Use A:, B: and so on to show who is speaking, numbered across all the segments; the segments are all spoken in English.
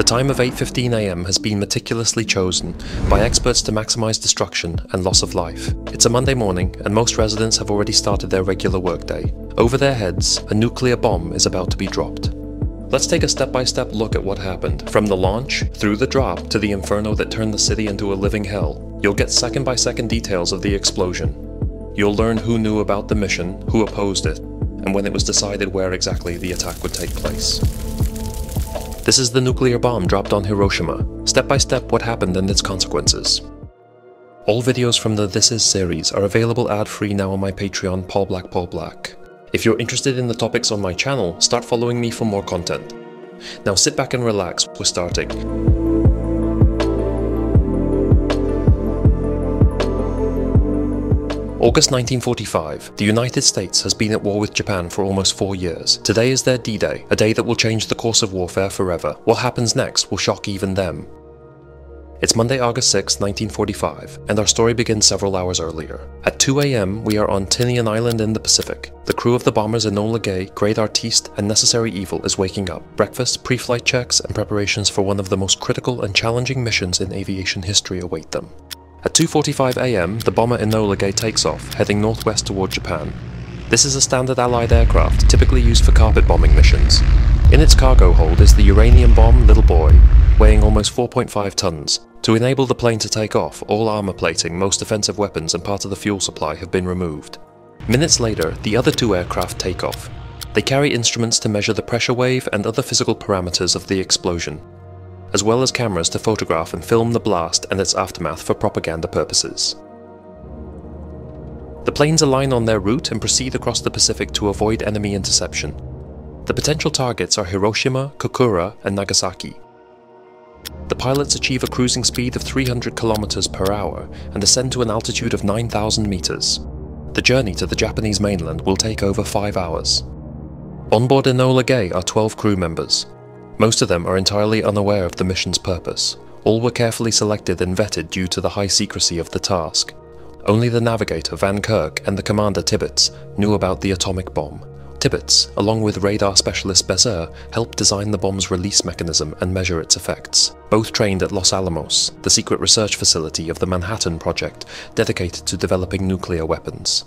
A: time of 8:15 AM has been meticulously chosen by experts to maximize destruction and loss of life. It's a Monday morning, and most residents have already started their regular workday. Over their heads, a nuclear bomb is about to be dropped. Let's take a step-by-step look at what happened, from the launch, through the drop, to the inferno that turned the city into a living hell. You'll get second-by-second details of the explosion. You'll learn who knew about the mission, who opposed it, and when it was decided where exactly the attack would take place. This is the nuclear bomb dropped on Hiroshima, step-by-step what happened and its consequences. All videos from the This Is series are available ad-free now on my Patreon, Paul Black. If you're interested in the topics on my channel, start following me for more content. Now sit back and relax, we're starting. August 1945, the United States has been at war with Japan for almost 4 years. Today is their D-Day, a day that will change the course of warfare forever. What happens next will shock even them. It's Monday, August 6, 1945, and our story begins several hours earlier. At 2 AM, we are on Tinian Island in the Pacific. The crew of the bombers Enola Gay, Great Artiste, and Necessary Evil is waking up. Breakfast, pre-flight checks, and preparations for one of the most critical and challenging missions in aviation history await them. At 2:45 AM, the bomber Enola Gay takes off, heading northwest toward Japan. This is a standard Allied aircraft, typically used for carpet bombing missions. In its cargo hold is the uranium bomb Little Boy, weighing almost 4.5 tons. To enable the plane to take off, all armor plating, most defensive weapons, and part of the fuel supply have been removed. Minutes later, the other two aircraft take off. They carry instruments to measure the pressure wave and other physical parameters of the explosion, as well as cameras to photograph and film the blast and its aftermath for propaganda purposes. The planes align on their route and proceed across the Pacific to avoid enemy interception. The potential targets are Hiroshima, Kokura, and Nagasaki. The pilots achieve a cruising speed of 300 km per hour and ascend to an altitude of 9,000 meters. The journey to the Japanese mainland will take over 5 hours. On board Enola Gay are 12 crew members. Most of them are entirely unaware of the mission's purpose. All were carefully selected and vetted due to the high secrecy of the task. Only the navigator, Van Kirk, and the commander, Tibbets, knew about the atomic bomb. Tibbets, along with radar specialist Bezer, helped design the bomb's release mechanism and measure its effects. Both trained at Los Alamos, the secret research facility of the Manhattan Project, dedicated to developing nuclear weapons.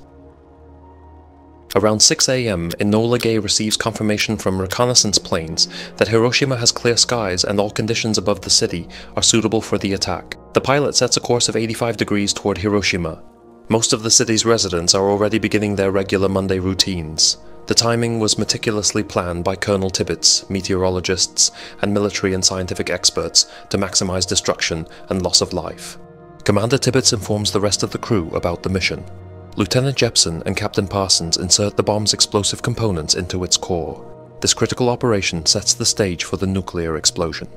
A: Around 6 AM, Enola Gay receives confirmation from reconnaissance planes that Hiroshima has clear skies and all conditions above the city are suitable for the attack. The pilot sets a course of 85 degrees toward Hiroshima. Most of the city's residents are already beginning their regular Monday routines. The timing was meticulously planned by Colonel Tibbets, meteorologists, and military and scientific experts to maximize destruction and loss of life. Commander Tibbets informs the rest of the crew about the mission. Lieutenant Jepson and Captain Parsons insert the bomb's explosive components into its core. This critical operation sets the stage for the nuclear explosion.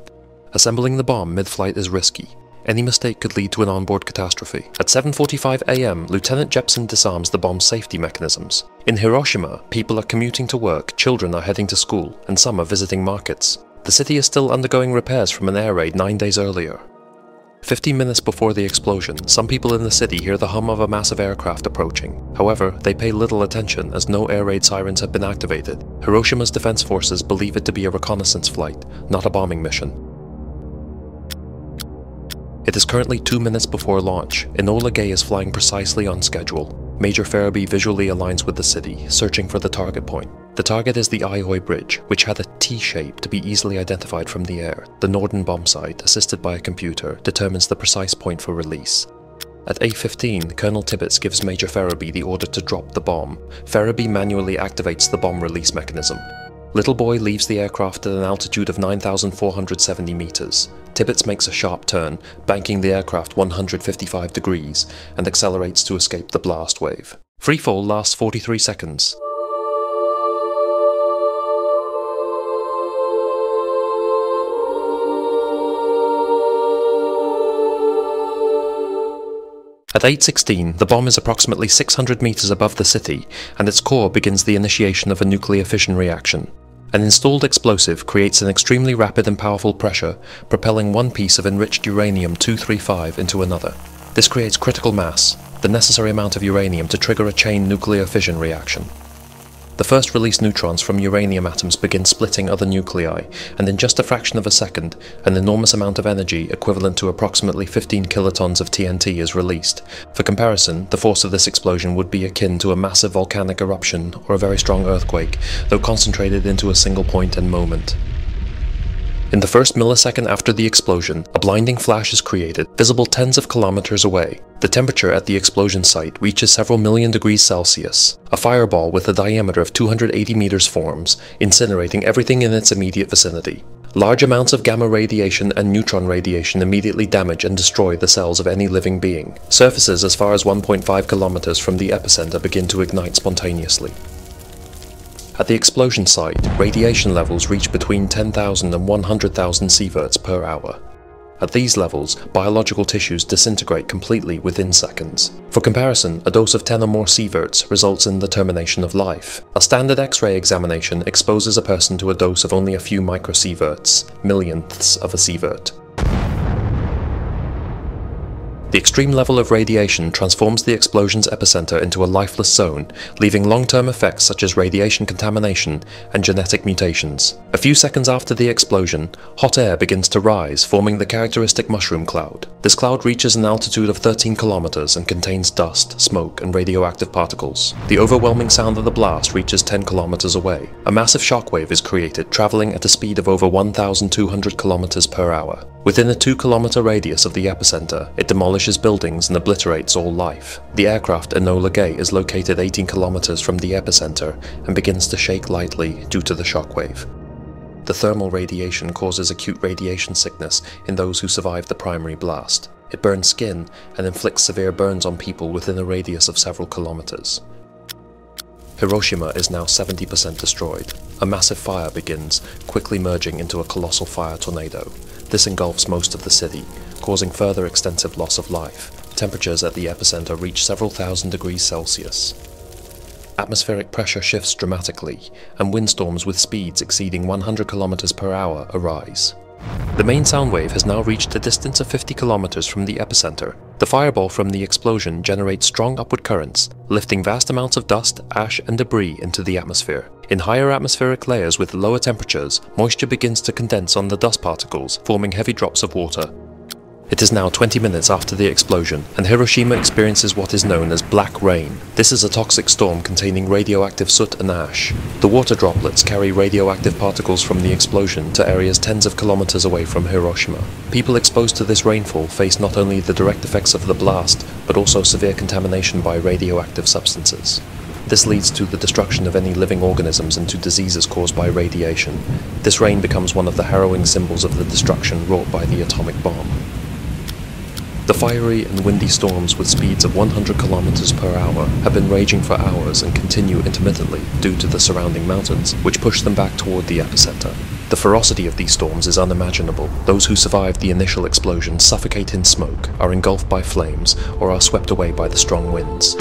A: Assembling the bomb mid-flight is risky. Any mistake could lead to an onboard catastrophe. At 7:45 AM, Lieutenant Jepson disarms the bomb's safety mechanisms. In Hiroshima, people are commuting to work, children are heading to school, and some are visiting markets. The city is still undergoing repairs from an air raid 9 days earlier. 15 minutes before the explosion, some people in the city hear the hum of a massive aircraft approaching. However, they pay little attention as no air raid sirens have been activated. Hiroshima's defense forces believe it to be a reconnaissance flight, not a bombing mission. It is currently 2 minutes before launch. Enola Gay is flying precisely on schedule. Major Farabee visually aligns with the city, searching for the target point. The target is the Aioi Bridge, which had a T-shape to be easily identified from the air. The Norden bombsight, assisted by a computer, determines the precise point for release. At 8:15, Colonel Tibbets gives Major Farabee the order to drop the bomb. Farabee manually activates the bomb release mechanism. Little Boy leaves the aircraft at an altitude of 9,470 meters. Tibbets makes a sharp turn, banking the aircraft 155 degrees, and accelerates to escape the blast wave. Freefall lasts 43 seconds. At 8:16, the bomb is approximately 600 meters above the city, and its core begins the initiation of a nuclear fission reaction. An installed explosive creates an extremely rapid and powerful pressure, propelling one piece of enriched uranium-235 into another. This creates critical mass, the necessary amount of uranium to trigger a chain nuclear fission reaction. The first released neutrons from uranium atoms begin splitting other nuclei, and in just a fraction of a second, an enormous amount of energy equivalent to approximately 15 kilotons of TNT is released. For comparison, the force of this explosion would be akin to a massive volcanic eruption or a very strong earthquake, though concentrated into a single point and moment. In the first millisecond after the explosion, a blinding flash is created, visible tens of kilometers away. The temperature at the explosion site reaches several million degrees Celsius. A fireball with a diameter of 280 meters forms, incinerating everything in its immediate vicinity. Large amounts of gamma radiation and neutron radiation immediately damage and destroy the cells of any living being. Surfaces as far as 1.5 kilometers from the epicenter begin to ignite spontaneously. At the explosion site, radiation levels reach between 10,000 and 100,000 sieverts per hour. At these levels, biological tissues disintegrate completely within seconds. For comparison, a dose of 10 or more sieverts results in the termination of life. A standard X-ray examination exposes a person to a dose of only a few microsieverts, millionths of a sievert. The extreme level of radiation transforms the explosion's epicenter into a lifeless zone, leaving long-term effects such as radiation contamination and genetic mutations. A few seconds after the explosion, hot air begins to rise, forming the characteristic mushroom cloud. This cloud reaches an altitude of 13 kilometers and contains dust, smoke, and radioactive particles. The overwhelming sound of the blast reaches 10 kilometers away. A massive shockwave is created, traveling at a speed of over 1,200 kilometers per hour. Within a 2-kilometer radius of the epicenter, it demolishes buildings and obliterates all life. The aircraft Enola Gay is located 18 kilometers from the epicenter and begins to shake lightly due to the shockwave. The thermal radiation causes acute radiation sickness in those who survive the primary blast. It burns skin and inflicts severe burns on people within a radius of several kilometers. Hiroshima is now 70% destroyed. A massive fire begins, quickly merging into a colossal fire tornado. This engulfs most of the city, causing further extensive loss of life. Temperatures at the epicenter reach several thousand degrees Celsius. Atmospheric pressure shifts dramatically, and windstorms with speeds exceeding 100 kilometers per hour arise. The main sound wave has now reached a distance of 50 kilometers from the epicenter. The fireball from the explosion generates strong upward currents, lifting vast amounts of dust, ash, and debris into the atmosphere. In higher atmospheric layers with lower temperatures, moisture begins to condense on the dust particles, forming heavy drops of water. It is now 20 minutes after the explosion, and Hiroshima experiences what is known as black rain. This is a toxic storm containing radioactive soot and ash. The water droplets carry radioactive particles from the explosion to areas tens of kilometers away from Hiroshima. People exposed to this rainfall face not only the direct effects of the blast, but also severe contamination by radioactive substances. This leads to the destruction of any living organisms and to diseases caused by radiation. This rain becomes one of the harrowing symbols of the destruction wrought by the atomic bomb. The fiery and windy storms with speeds of 100 kilometers per hour have been raging for hours and continue intermittently due to the surrounding mountains, which push them back toward the epicenter. The ferocity of these storms is unimaginable. Those who survive the initial explosion suffocate in smoke, are engulfed by flames, or are swept away by the strong winds.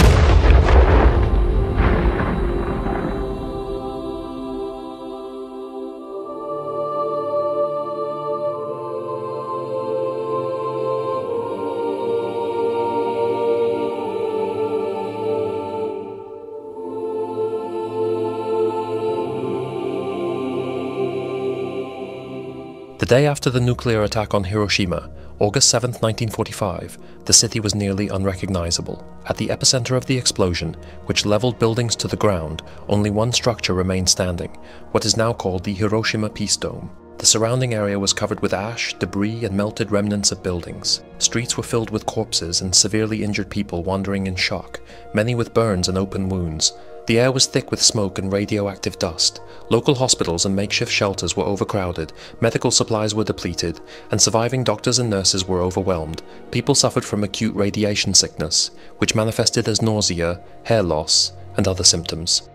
A: The day after the nuclear attack on Hiroshima, August 7, 1945, the city was nearly unrecognizable. At the epicenter of the explosion, which leveled buildings to the ground, only one structure remained standing, what is now called the Hiroshima Peace Dome. The surrounding area was covered with ash, debris, and melted remnants of buildings. Streets were filled with corpses and severely injured people wandering in shock, many with burns and open wounds. The air was thick with smoke and radioactive dust. Local hospitals and makeshift shelters were overcrowded, medical supplies were depleted, and surviving doctors and nurses were overwhelmed. People suffered from acute radiation sickness, which manifested as nausea, hair loss, and other symptoms.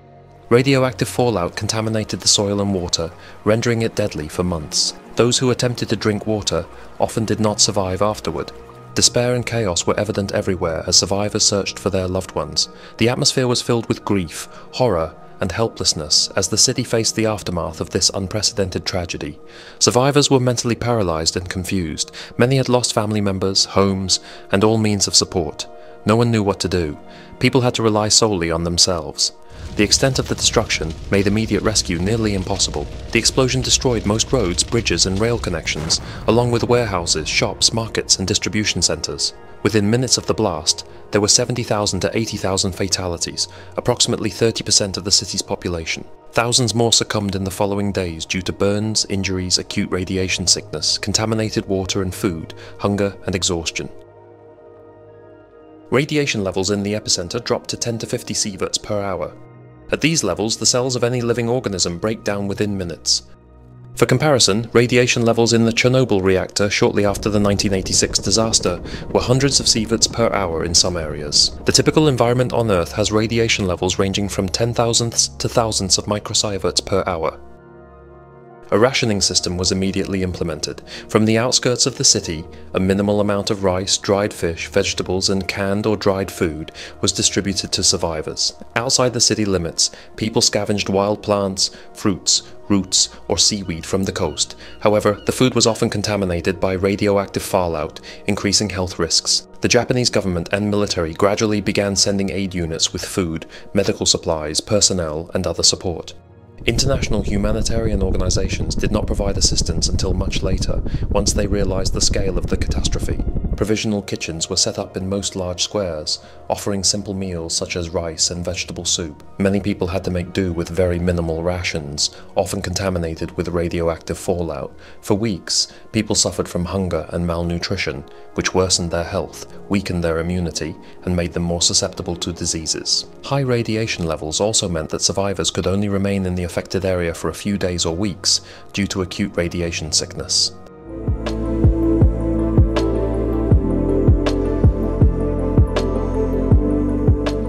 A: Radioactive fallout contaminated the soil and water, rendering it deadly for months. Those who attempted to drink water often did not survive afterward. Despair and chaos were evident everywhere as survivors searched for their loved ones. The atmosphere was filled with grief, horror, and helplessness as the city faced the aftermath of this unprecedented tragedy. Survivors were mentally paralyzed and confused. Many had lost family members, homes, and all means of support. No one knew what to do. People had to rely solely on themselves. The extent of the destruction made immediate rescue nearly impossible. The explosion destroyed most roads, bridges, and rail connections, along with warehouses, shops, markets, and distribution centers. Within minutes of the blast, there were 70,000 to 80,000 fatalities, approximately 30% of the city's population. Thousands more succumbed in the following days due to burns, injuries, acute radiation sickness, contaminated water and food, hunger, and exhaustion. Radiation levels in the epicenter dropped to 10 to 50 sieverts per hour. At these levels, the cells of any living organism break down within minutes. For comparison, radiation levels in the Chernobyl reactor shortly after the 1986 disaster were hundreds of sieverts per hour in some areas. The typical environment on Earth has radiation levels ranging from 10,000ths to thousands of microsieverts per hour. A rationing system was immediately implemented. From the outskirts of the city, a minimal amount of rice, dried fish, vegetables, and canned or dried food was distributed to survivors. Outside the city limits, people scavenged wild plants, fruits, roots, or seaweed from the coast. However, the food was often contaminated by radioactive fallout, increasing health risks. The Japanese government and military gradually began sending aid units with food, medical supplies, personnel, and other support. International humanitarian organizations did not provide assistance until much later, once they realized the scale of the catastrophe. Provisional kitchens were set up in most large squares, offering simple meals such as rice and vegetable soup. Many people had to make do with very minimal rations, often contaminated with radioactive fallout. For weeks, people suffered from hunger and malnutrition, which worsened their health, weakened their immunity, and made them more susceptible to diseases. High radiation levels also meant that survivors could only remain in the affected area for a few days or weeks due to acute radiation sickness.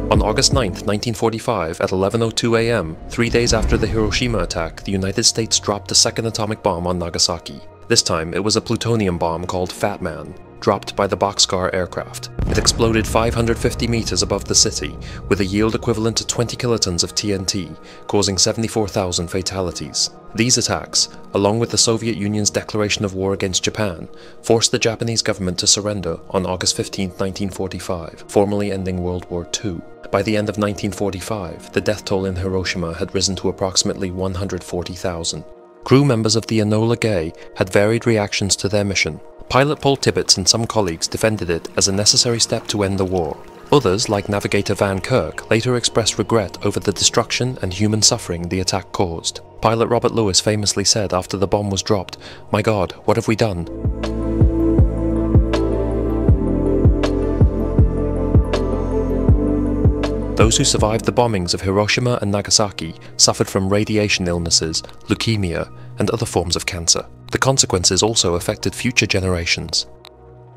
A: On August 9, 1945, at 11:02 a.m., 3 days after the Hiroshima attack, the United States dropped a second atomic bomb on Nagasaki. This time, it was a plutonium bomb called Fat Man, dropped by the Bockscar aircraft. It exploded 550 meters above the city, with a yield equivalent to 20 kilotons of TNT, causing 74,000 fatalities. These attacks, along with the Soviet Union's declaration of war against Japan, forced the Japanese government to surrender on August 15, 1945, formally ending World War II. By the end of 1945, the death toll in Hiroshima had risen to approximately 140,000. Crew members of the Enola Gay had varied reactions to their mission. Pilot Paul Tibbets and some colleagues defended it as a necessary step to end the war. Others, like navigator Van Kirk, later expressed regret over the destruction and human suffering the attack caused. Pilot Robert Lewis famously said after the bomb was dropped, "My God, what have we done?" Those who survived the bombings of Hiroshima and Nagasaki suffered from radiation illnesses, leukemia, and other forms of cancer. The consequences also affected future generations.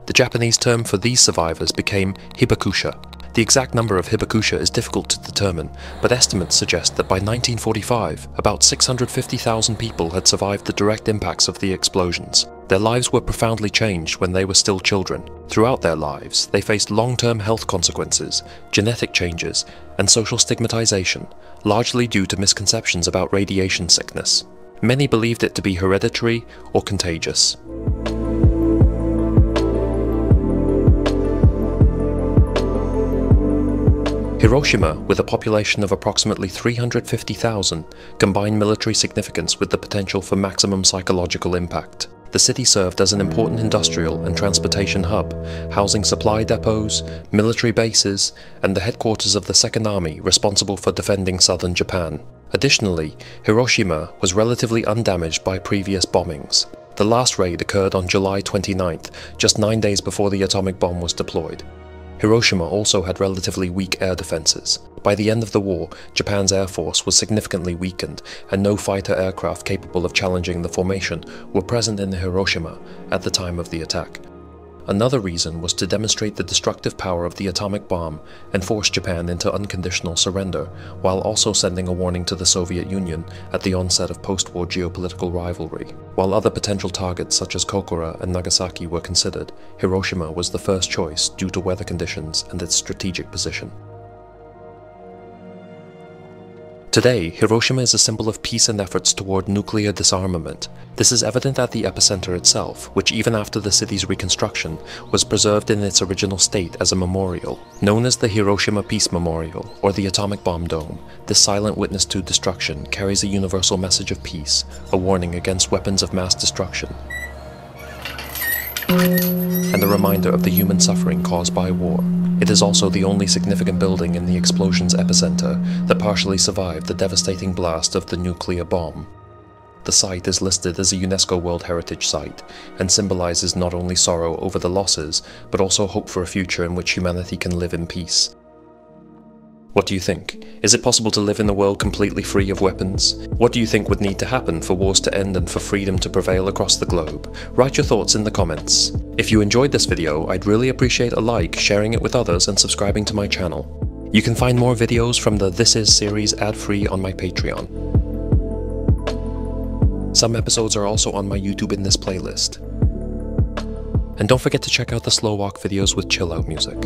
A: The Japanese term for these survivors became hibakusha. The exact number of hibakusha is difficult to determine, but estimates suggest that by 1945, about 650,000 people had survived the direct impacts of the explosions. Their lives were profoundly changed when they were still children. Throughout their lives, they faced long-term health consequences, genetic changes, and social stigmatization, largely due to misconceptions about radiation sickness. Many believed it to be hereditary or contagious. Hiroshima, with a population of approximately 350,000, combined military significance with the potential for maximum psychological impact. The city served as an important industrial and transportation hub, housing supply depots, military bases, and the headquarters of the Second Army responsible for defending southern Japan. Additionally, Hiroshima was relatively undamaged by previous bombings. The last raid occurred on July 29th, just 9 days before the atomic bomb was deployed. Hiroshima also had relatively weak air defenses. By the end of the war, Japan's air force was significantly weakened, and no fighter aircraft capable of challenging the formation were present in Hiroshima at the time of the attack. Another reason was to demonstrate the destructive power of the atomic bomb and force Japan into unconditional surrender, while also sending a warning to the Soviet Union at the onset of post-war geopolitical rivalry. While other potential targets such as Kokura and Nagasaki were considered, Hiroshima was the first choice due to weather conditions and its strategic position. Today, Hiroshima is a symbol of peace and efforts toward nuclear disarmament. This is evident at the epicenter itself, which even after the city's reconstruction, was preserved in its original state as a memorial. Known as the Hiroshima Peace Memorial, or the Atomic Bomb Dome, this silent witness to destruction carries a universal message of peace, a warning against weapons of mass destruction, and a reminder of the human suffering caused by war. It is also the only significant building in the explosion's epicenter that partially survived the devastating blast of the nuclear bomb. The site is listed as a UNESCO World Heritage Site, and symbolizes not only sorrow over the losses, but also hope for a future in which humanity can live in peace. What do you think? Is it possible to live in a world completely free of weapons? What do you think would need to happen for wars to end and for freedom to prevail across the globe? Write your thoughts in the comments. If you enjoyed this video, I'd really appreciate a like, sharing it with others, and subscribing to my channel. You can find more videos from the This Is series ad-free on my Patreon. Some episodes are also on my YouTube in this playlist. And don't forget to check out the slow walk videos with chill out music.